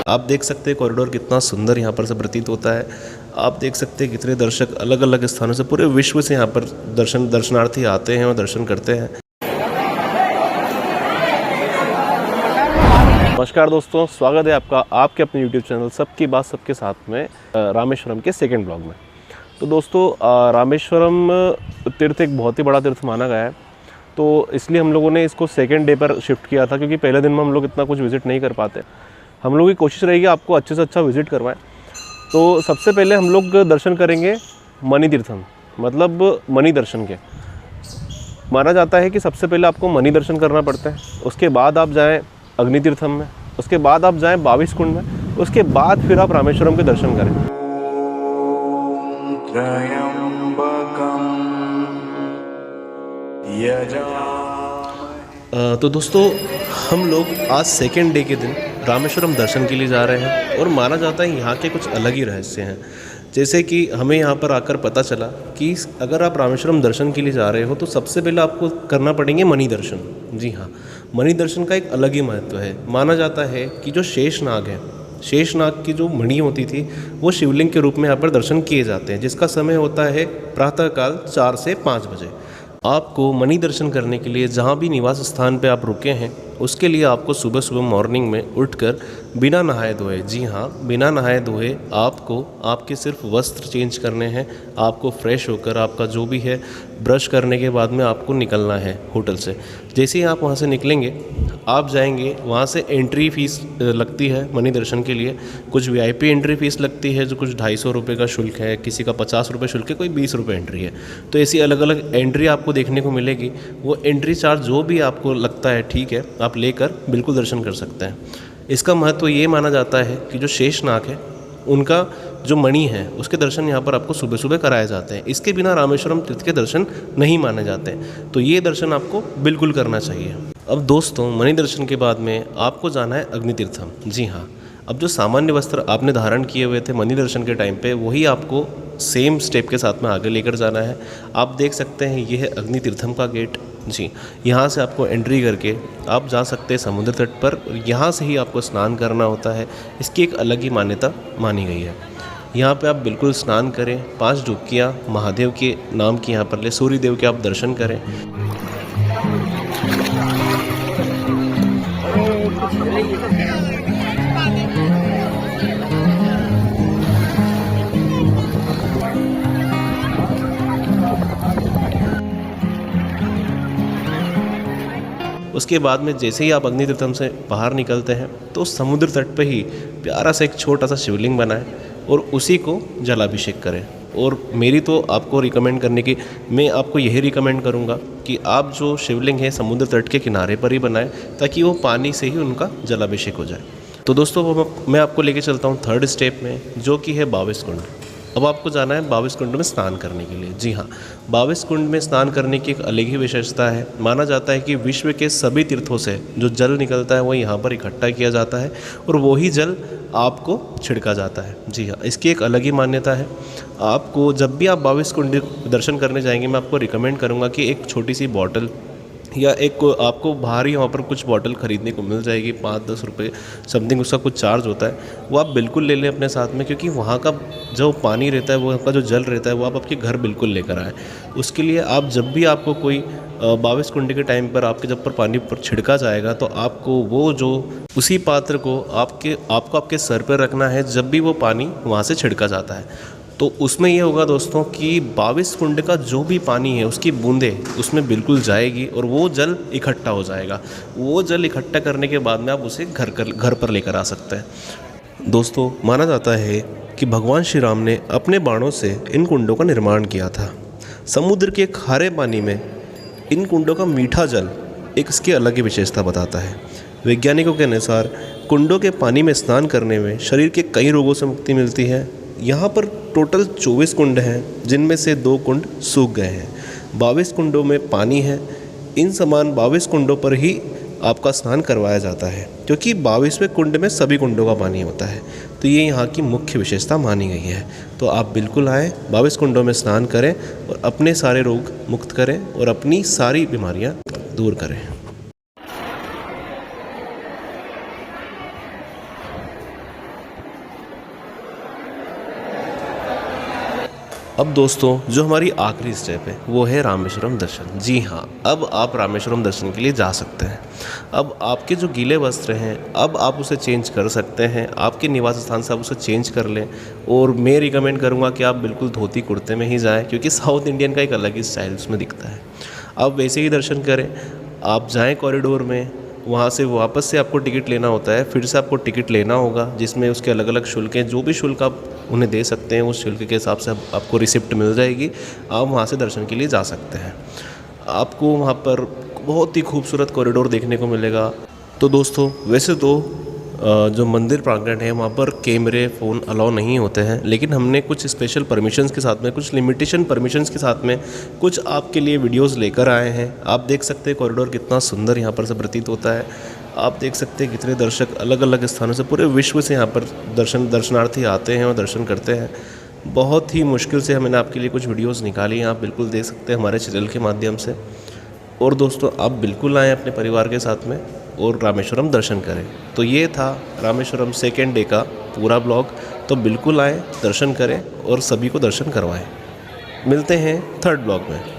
आप देख सकते हैं कॉरिडोर कितना सुंदर यहाँ पर से प्रतीत होता है। आप देख सकते हैं कितने दर्शक अलग अलग स्थानों से पूरे विश्व से यहाँ पर दर्शनार्थी आते हैं और दर्शन करते हैं। नमस्कार दोस्तों, स्वागत है आपका आपके अपने YouTube चैनल सबकी बात सबके साथ में रामेश्वरम के सेकंड ब्लॉग में। तो दोस्तों रामेश्वरम तीर्थ एक बहुत ही बड़ा तीर्थ माना गया है, तो इसलिए हम लोगों ने इसको सेकंड डे पर शिफ्ट किया था, क्योंकि पहले दिन में हम लोग इतना कुछ विज़िट नहीं कर पाते। हम लोग की कोशिश रहेगी आपको अच्छे से अच्छा विज़िट करवाएं। तो सबसे पहले हम लोग दर्शन करेंगे मणि तीर्थम, मतलब मणि दर्शन के। माना जाता है कि सबसे पहले आपको मणि दर्शन करना पड़ता है, उसके बाद आप जाएँ अग्नि तीर्थम में, उसके बाद आप जाएँ 22 कुंड में, उसके बाद फिर आप रामेश्वरम के दर्शन करें। तो दोस्तों हम लोग आज सेकेंड डे के दिन रामेश्वरम दर्शन के लिए जा रहे हैं, और माना जाता है यहाँ के कुछ अलग ही रहस्य हैं। जैसे कि हमें यहाँ पर आकर पता चला कि अगर आप रामेश्वरम दर्शन के लिए जा रहे हो तो सबसे पहले आपको करना पड़ेंगे मणि दर्शन। जी हाँ, मणि दर्शन का एक अलग ही महत्व है। माना जाता है कि जो शेषनाग है, शेषनाग की जो मणि होती थी वो शिवलिंग के रूप में यहाँ पर दर्शन किए जाते हैं, जिसका समय होता है प्रातःकाल 4 से 5 बजे। आपको मणि दर्शन करने के लिए जहाँ भी निवास स्थान पे आप रुके हैं उसके लिए आपको सुबह सुबह मॉर्निंग में उठकर बिना नहाए धोए, जी हाँ बिना नहाए धोए, आपको आपके सिर्फ वस्त्र चेंज करने हैं। आपको फ्रेश होकर आपका जो भी है ब्रश करने के बाद में आपको निकलना है होटल से। जैसे ही आप वहाँ से निकलेंगे आप जाएंगे, वहाँ से एंट्री फ़ीस लगती है मणि दर्शन के लिए। कुछ VIP एंट्री फ़ीस लगती है जो कुछ 250 रुपये का शुल्क है, किसी का 50 रुपये शुल्क है, कोई 20 रुपये एंट्री है। तो ऐसी अलग अलग एंट्री आपको देखने को मिलेगी। वो एंट्री चार्ज जो भी आपको लगता है ठीक है, आप लेकर बिल्कुल दर्शन कर सकते हैं। इसका महत्व ये माना जाता है कि जो शेषनाग है उनका जो मणि है उसके दर्शन यहाँ पर आपको सुबह सुबह कराए जाते हैं। इसके बिना रामेश्वरम तीर्थ के दर्शन नहीं माने जाते हैं, तो ये दर्शन आपको बिल्कुल करना चाहिए। अब दोस्तों मणि दर्शन के बाद में आपको जाना है अग्नि तीर्थम। जी हाँ, अब जो सामान्य वस्त्र आपने धारण किए हुए थे मणि दर्शन के टाइम पे, वही आपको सेम स्टेप के साथ में आगे लेकर जाना है। आप देख सकते हैं ये है अग्नि तीर्थम का गेट। जी, यहाँ से आपको एंट्री करके आप जा सकते हैं समुद्र तट पर। यहाँ से ही आपको स्नान करना होता है। इसकी एक अलग ही मान्यता मानी गई है। यहाँ पे आप बिल्कुल स्नान करें, 5 डुबकियाँ महादेव के नाम की यहाँ पर ले, सूर्य देव के आप दर्शन करें। उसके बाद में जैसे ही आप अग्नि तीर्थम से बाहर निकलते हैं तो समुद्र तट पे ही प्यारा सा एक छोटा सा शिवलिंग बनाएं और उसी को जलाभिषेक करें। और मेरी तो आपको रिकमेंड करने की, मैं आपको यही रिकमेंड करूंगा कि आप जो शिवलिंग है समुद्र तट के किनारे पर ही बनाएं, ताकि वो पानी से ही उनका जलाभिषेक हो जाए। तो दोस्तों मैं आपको लेके चलता हूँ थर्ड स्टेप में, जो कि है 22 कुंड। अब आपको जाना है 22 कुंड में स्नान करने के लिए। जी हाँ, 22 कुंड में स्नान करने की एक अलग ही विशेषता है। माना जाता है कि विश्व के सभी तीर्थों से जो जल निकलता है वो यहाँ पर इकट्ठा किया जाता है और वही जल आपको छिड़का जाता है। जी हाँ, इसकी एक अलग ही मान्यता है। आपको जब भी आप 22 कुंड दर्शन करने जाएंगे, मैं आपको रिकमेंड करूँगा कि एक छोटी सी बॉटल या एक आपको बाहर ही वहाँ पर कुछ बॉटल ख़रीदने को मिल जाएगी, 5-10 रुपये समथिंग उसका कुछ चार्ज होता है, वो आप बिल्कुल ले लें अपने साथ में। क्योंकि वहाँ का जो पानी रहता है, वो आपका जो जल रहता है, वो आप आपके घर बिल्कुल लेकर आएँ। उसके लिए आप जब भी आपको कोई 22 कुंड के टाइम पर आपके जब पर पानी पर छिड़का जाएगा, तो आपको वो जो उसी पात्र को आपको आपके सर पर रखना है जब भी वो पानी वहाँ से छिड़का जाता है। तो उसमें ये होगा दोस्तों कि 22 कुंड का जो भी पानी है उसकी बूंदें उसमें बिल्कुल जाएगी और वो जल इकट्ठा हो जाएगा। वो जल इकट्ठा करने के बाद में आप उसे घर पर लेकर आ सकते हैं। दोस्तों माना जाता है कि भगवान श्री राम ने अपने बाणों से इन कुंडों का निर्माण किया था। समुद्र के खारे पानी में इन कुंडों का मीठा जल एक इसकी अलग ही विशेषता बताता है। वैज्ञानिकों के अनुसार कुंडों के पानी में स्नान करने में शरीर के कई रोगों से मुक्ति मिलती है। यहाँ पर टोटल 24 कुंड हैं, जिनमें से 2 कुंड सूख गए हैं। 22 कुंडों में पानी है। इन समान 22 कुंडों पर ही आपका स्नान करवाया जाता है, क्योंकि 22वें कुंड में सभी कुंडों का पानी होता है। तो ये यहाँ की मुख्य विशेषता मानी गई है। तो आप बिल्कुल आएँ, 22 कुंडों में स्नान करें और अपने सारे रोग मुक्त करें और अपनी सारी बीमारियाँ दूर करें। अब दोस्तों जो हमारी आखिरी स्टेप है वो है रामेश्वरम दर्शन। जी हाँ, अब आप रामेश्वरम दर्शन के लिए जा सकते हैं। अब आपके जो गीले वस्त्र हैं अब आप उसे चेंज कर सकते हैं, आपके निवास स्थान से आप उसे चेंज कर लें। और मैं रिकमेंड करूँगा कि आप बिल्कुल धोती कुर्ते में ही जाएँ, क्योंकि साउथ इंडियन का एक अलग ही स्टाइल उसमें दिखता है। आप वैसे ही दर्शन करें, आप जाएँ कॉरिडोर में, वहाँ से वापस से आपको टिकट लेना होता है, फिर से आपको टिकट लेना होगा जिसमें उसके अलग अलग शुल्क हैं। जो भी शुल्क आप उन्हें दे सकते हैं उस शुल्क के हिसाब से आपको रिसिप्ट मिल जाएगी। आप वहाँ से दर्शन के लिए जा सकते हैं। आपको वहाँ पर बहुत ही खूबसूरत कॉरिडोर देखने को मिलेगा। तो दोस्तों वैसे तो जो मंदिर प्रांगण है वहाँ पर कैमरे फ़ोन अलाउ नहीं होते हैं, लेकिन हमने कुछ स्पेशल परमिशंस के साथ में, कुछ लिमिटेशन परमिशंस के साथ में कुछ आपके लिए वीडियोस लेकर आए हैं। आप देख सकते हैं कॉरिडोर कितना सुंदर यहाँ पर से प्रतीत होता है। आप देख सकते हैं कितने दर्शक अलग अलग स्थानों से, पूरे विश्व से यहाँ पर दर्शनार्थी आते हैं और दर्शन करते हैं। बहुत ही मुश्किल से मैंने आपके लिए कुछ वीडियोज़ निकाली हैं, आप बिल्कुल देख सकते हैं हमारे चैनल के माध्यम से। और दोस्तों आप बिल्कुल आएँ अपने परिवार के साथ में और रामेश्वरम दर्शन करें। तो ये था रामेश्वरम सेकेंड डे का पूरा ब्लॉग। तो बिल्कुल आएँ, दर्शन करें और सभी को दर्शन करवाएं। मिलते हैं थर्ड ब्लॉग में।